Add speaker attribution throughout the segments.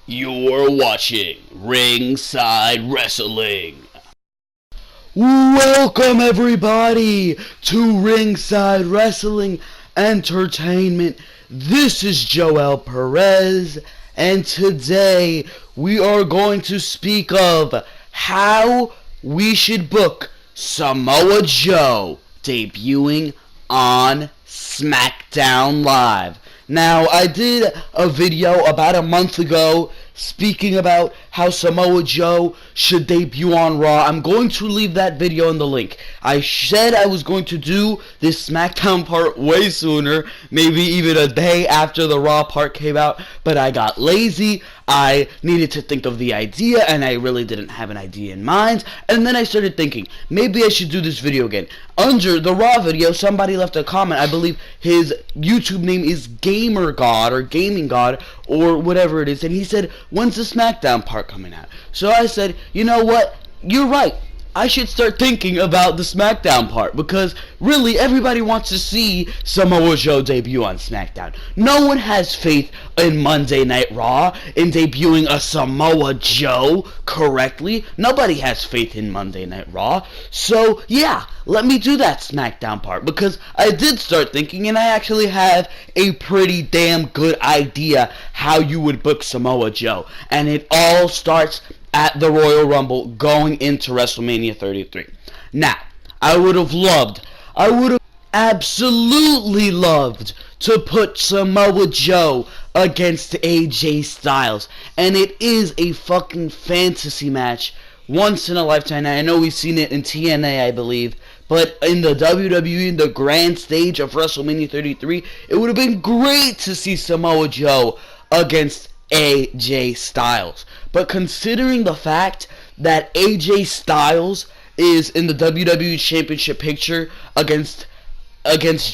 Speaker 1: You're watching Ringside Wrestling. Welcome everybody to Ringside Wrestling Entertainment. This is Joel Perez, and today we are going to speak of how we should book Samoa Joe debuting on Smackdown Live. Now, I did a video about a month ago speaking about how Samoa Joe should debut on Raw. I'm going to leave that video in the link. I said I was going to do this SmackDown part way sooner, maybe even a day after the Raw part came out, but I got lazy. I needed to think of the idea, and I really didn't have an idea in mind. And then I started thinking, maybe I should do this video again. Under the Raw video, somebody left a comment. I believe his YouTube name is Gamer God or Gaming God or whatever it is, and he said, when's the SmackDown part coming out? So I said, you know what? You're right. I should start thinking about the SmackDown part, because really everybody wants to see Samoa Joe debut on SmackDown. No one has faith in Monday Night Raw in debuting a Samoa Joe correctly. Nobody has faith in Monday Night Raw. So yeah, let me do that SmackDown part, because I did start thinking, and I actually have a pretty damn good idea how you would book Samoa Joe. And it all starts at the Royal Rumble going into WrestleMania 33. Now, I would have absolutely loved to put Samoa Joe against AJ Styles. And it is a fucking fantasy match, once in a lifetime. I know we've seen it in TNA, I believe, but in the WWE, in the grand stage of WrestleMania 33, it would have been great to see Samoa Joe against AJ Styles. But considering the fact that AJ Styles is in the WWE Championship picture against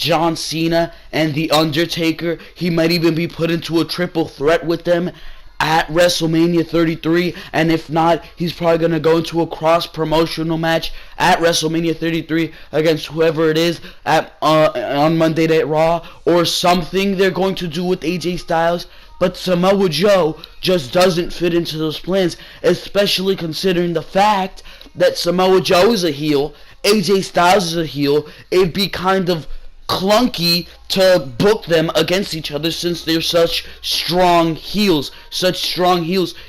Speaker 1: John Cena and The Undertaker, he might even be put into a triple threat with them at WrestleMania 33, and if not, he's probably going to go into a cross-promotional match at WrestleMania 33 against whoever it is on Monday Night Raw, or something they're going to do with AJ Styles. But Samoa Joe just doesn't fit into those plans, especially considering the fact that Samoa Joe is a heel, AJ Styles is a heel. It'd be kind of clunky to book them against each other since they're such strong heels.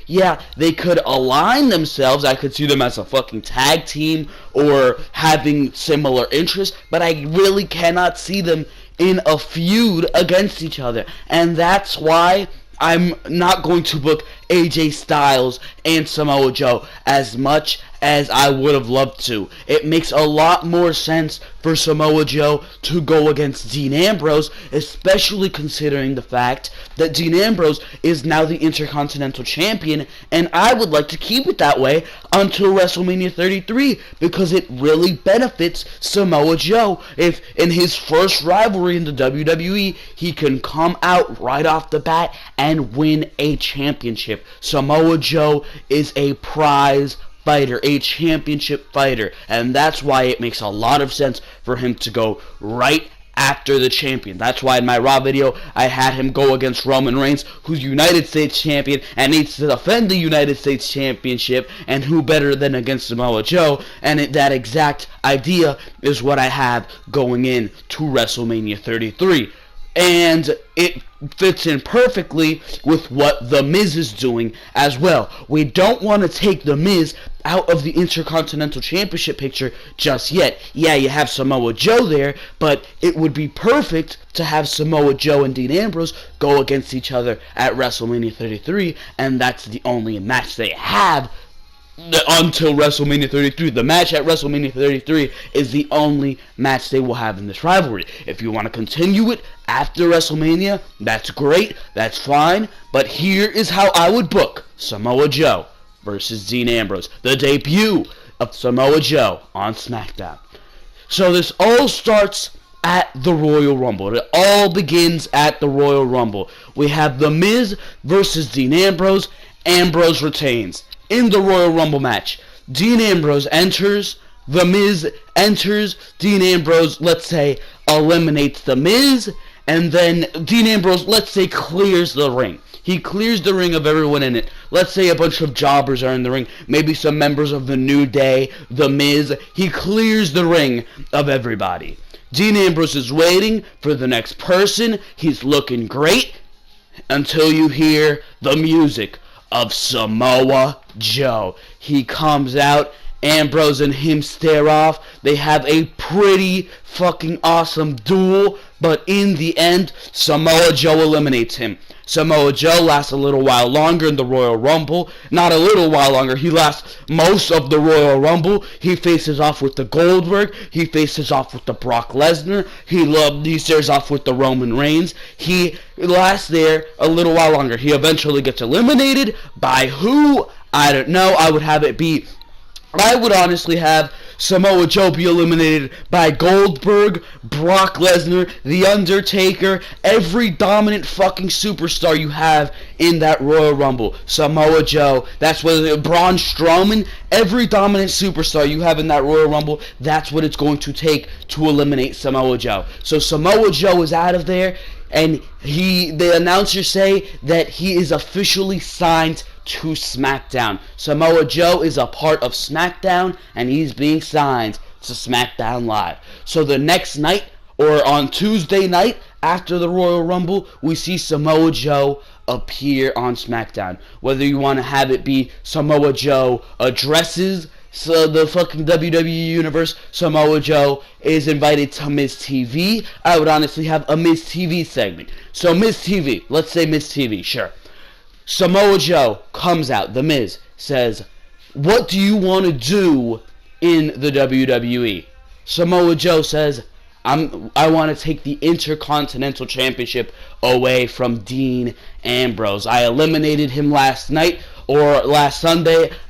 Speaker 1: Yeah, they could align themselves. I could see them as a fucking tag team or having similar interests, but I really cannot see them in a feud against each other. And that's why I'm not going to book AJ Styles and Samoa Joe as much as I would have loved to. It makes a lot more sense for Samoa Joe to go against Dean Ambrose, especially considering the fact that Dean Ambrose is now the Intercontinental Champion, and I would like to keep it that way until WrestleMania 33, because it really benefits Samoa Joe if in his first rivalry in the WWE, he can come out right off the bat and win a championship. Samoa Joe is a prize fighter, a championship fighter, and that's why it makes a lot of sense for him to go right after the champion. That's why in my Raw video, I had him go against Roman Reigns, who's United States Champion and needs to defend the United States Championship, and who better than against Samoa Joe? And that exact idea is what I have going in to WrestleMania 33. And it fits in perfectly with what The Miz is doing as well. We don't want to take The Miz out of the Intercontinental Championship picture just yet. Yeah, you have Samoa Joe there, but it would be perfect to have Samoa Joe and Dean Ambrose go against each other at WrestleMania 33, and that's the only match they have until WrestleMania 33. The match at WrestleMania 33 is the only match they will have in this rivalry. If you want to continue it after WrestleMania, that's great, that's fine, but here is how I would book Samoa Joe versus Dean Ambrose, the debut of Samoa Joe on SmackDown. So this all starts at the Royal Rumble. It all begins at the Royal Rumble. We have The Miz versus Dean Ambrose. Ambrose retains. In the Royal Rumble match, Dean Ambrose enters, The Miz enters, Dean Ambrose, let's say, eliminates The Miz, and then Dean Ambrose, let's say, clears the ring. He clears the ring of everyone in it. Let's say a bunch of jobbers are in the ring. Maybe some members of the New Day, The Miz. He clears the ring of everybody. Dean Ambrose is waiting for the next person. He's looking great until you hear the music of Samoa Joe. He comes out. Ambrose and him stare off. They have a pretty fucking awesome duel, but in the end, Samoa Joe eliminates him. Samoa Joe lasts a little while longer in the Royal Rumble. Not a little while longer. He lasts most of the Royal Rumble. He faces off with the Goldberg. He faces off with the Brock Lesnar. He stares off with the Roman Reigns. He lasts there a little while longer. He eventually gets eliminated. By who? I don't know. I would honestly have Samoa Joe be eliminated by Goldberg, Brock Lesnar, The Undertaker, every dominant fucking superstar you have in that Royal Rumble. Samoa Joe, that's what Braun Strowman, every dominant superstar you have in that Royal Rumble, that's what it's going to take to eliminate Samoa Joe. So Samoa Joe is out of there, and the announcers say that he is officially signed to SmackDown. Samoa Joe is a part of SmackDown, and he's being signed to SmackDown Live. So the next night, or on Tuesday night after the Royal Rumble, we see Samoa Joe appear on SmackDown. Whether you want to have it be Samoa Joe addresses the fucking WWE Universe, Samoa Joe is invited to Miz TV. I would honestly have a Miz TV segment. So Miz TV, let's say Miz TV, sure. Samoa Joe comes out, The Miz says, "What do you want to do in the WWE?" Samoa Joe says, I want to take the Intercontinental Championship away from Dean Ambrose. I eliminated him last Sunday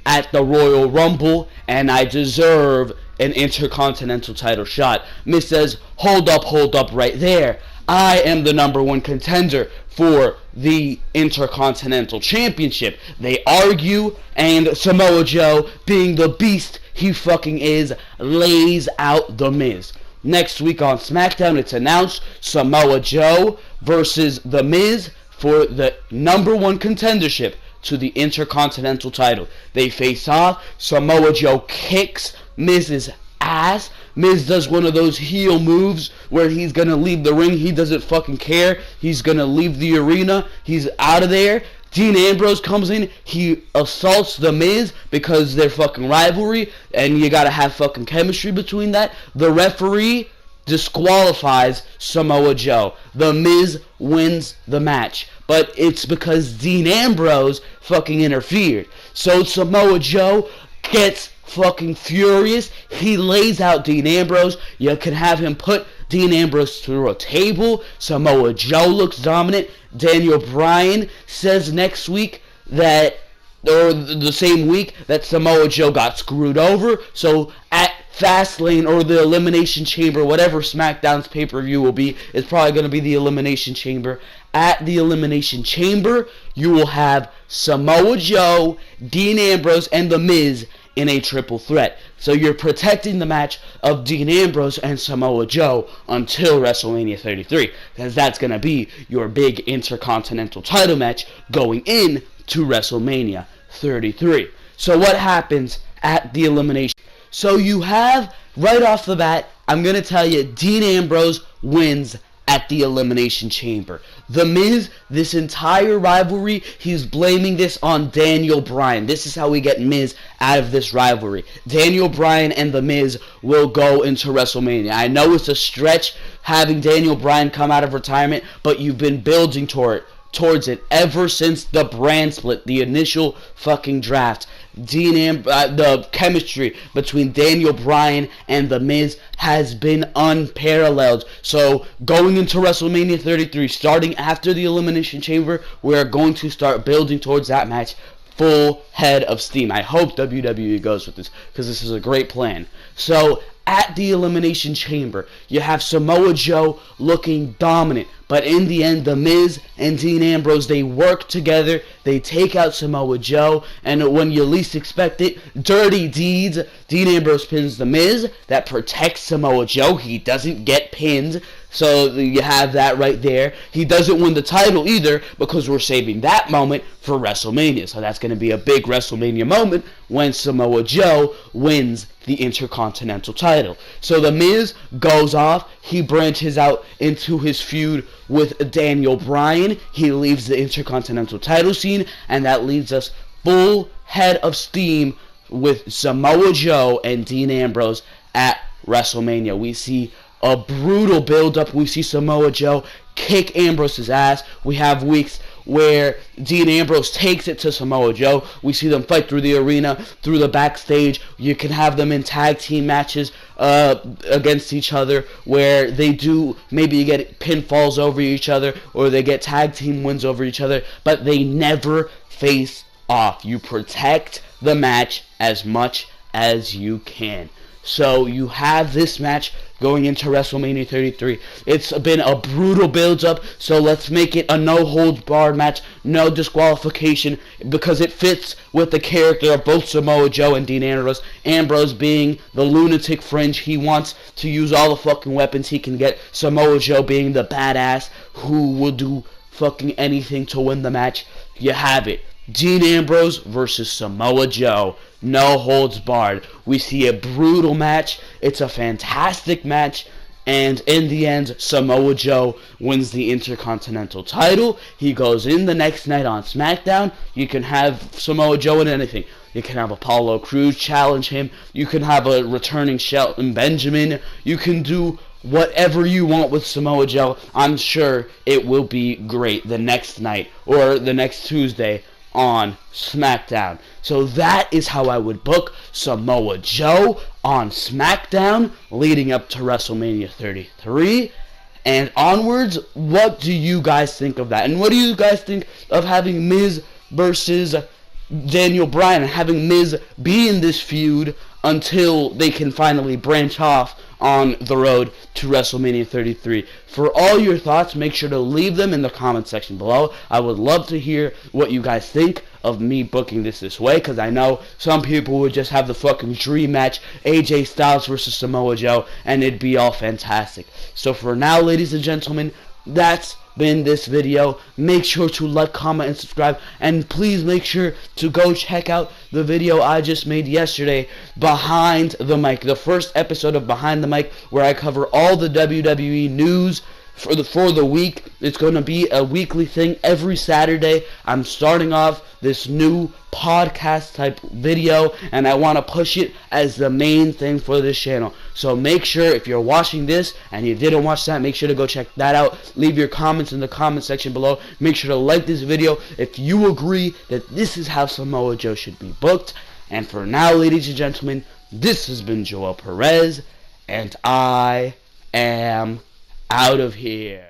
Speaker 1: at the Royal Rumble, and I deserve an Intercontinental title shot. Miz says, hold up right there. I am the number one contender for the Intercontinental Championship. They argue, and Samoa Joe, being the beast he fucking is, lays out The Miz. Next week on SmackDown, it's announced Samoa Joe versus The Miz for the number one contendership to the Intercontinental title. They face off. Samoa Joe kicks Miz's ass. Miz does one of those heel moves where he's gonna leave the ring. He doesn't fucking care. He's gonna leave the arena. He's out of there. Dean Ambrose comes in. He assaults The Miz because they're fucking rivalry, and you gotta have fucking chemistry between that. The referee disqualifies Samoa Joe. The Miz wins the match, but it's because Dean Ambrose fucking interfered. So Samoa Joe gets fucking furious. He lays out Dean Ambrose. You can have him put Dean Ambrose through a table. Samoa Joe looks dominant. Daniel Bryan says next week that, or the same week, that Samoa Joe got screwed over. So at Fastlane or the Elimination Chamber, whatever SmackDown's pay-per-view will be, it's probably going to be the Elimination Chamber. At the Elimination Chamber, you will have Samoa Joe, Dean Ambrose, and The Miz in a triple threat. So you're protecting the match of Dean Ambrose and Samoa Joe until WrestleMania 33, because that's going to be your big Intercontinental title match going in to WrestleMania 33. So what happens at the Elimination? So you have, right off the bat, I'm going to tell you, Dean Ambrose wins at the Elimination Chamber. The Miz, this entire rivalry, he's blaming this on Daniel Bryan. This is how we get Miz out of this rivalry. Daniel Bryan and The Miz will go into WrestleMania. I know it's a stretch having Daniel Bryan come out of retirement, but you've been building towards it ever since the brand split, the initial fucking draft. The chemistry between Daniel Bryan and The Miz has been unparalleled. So going into WrestleMania 33, starting after the Elimination Chamber, we're going to start building towards that match full head of steam. I hope WWE goes with this, because this is a great plan. So at the Elimination Chamber, you have Samoa Joe looking dominant, but in the end, The Miz and Dean Ambrose, they work together, they take out Samoa Joe, and when you least expect it, dirty deeds, Dean Ambrose pins The Miz, that protects Samoa Joe, he doesn't get pinned. So you have that right there. He doesn't win the title either because we're saving that moment for WrestleMania. So that's going to be a big WrestleMania moment when Samoa Joe wins the Intercontinental title. So The Miz goes off. He branches out into his feud with Daniel Bryan. He leaves the Intercontinental title scene, and that leaves us full head of steam with Samoa Joe and Dean Ambrose at WrestleMania. We see a brutal build-up. We see Samoa Joe kick Ambrose's ass. We have weeks where Dean Ambrose takes it to Samoa Joe. We see them fight through the arena, through the backstage. You can have them in tag team matches against each other where they do, maybe you get pinfalls over each other or they get tag team wins over each other, but they never face off. You protect the match as much as you can. So you have this match going into WrestleMania 33. It's been a brutal build-up, so let's make it a no-holds-barred match, no disqualification, because it fits with the character of both Samoa Joe and Dean Ambrose. Ambrose being the lunatic fringe, he wants to use all the fucking weapons he can get. Samoa Joe being the badass who will do fucking anything to win the match. You have it. Dean Ambrose versus Samoa Joe. No holds barred. We see a brutal match. It's a fantastic match. And in the end, Samoa Joe wins the Intercontinental title. He goes in the next night on Smackdown. You can have Samoa Joe in anything. You can have Apollo Crews challenge him. You can have a returning Shelton Benjamin. You can do whatever you want with Samoa Joe. I'm sure it will be great the next night or the next Tuesday on Smackdown. So that is how I would book Samoa Joe on Smackdown leading up to WrestleMania 33 and onwards. What do you guys think of that? And what do you guys think of having Miz versus Daniel Bryan and having Miz be in this feud until they can finally branch off on the road to WrestleMania 33. For all your thoughts, make sure to leave them in the comment section below. I would love to hear what you guys think of me booking this way, because I know some people would just have the fucking dream match, AJ Styles versus Samoa Joe, and it'd be all fantastic. So for now, ladies and gentlemen, that's been this video. Make sure to like, comment, and subscribe, and please make sure to go check out the video I just made yesterday, Behind the Mic, the first episode of Behind the Mic, where I cover all the WWE news for the week. It's going to be a weekly thing every Saturday. I'm starting off this new podcast type video, and I want to push it as the main thing for this channel. So make sure, if you're watching this and you didn't watch that, make sure to go check that out. Leave your comments in the comment section below. Make sure to like this video if you agree that this is how Samoa Joe should be booked. And for now, ladies and gentlemen, this has been Joel Perez, and I am out of here.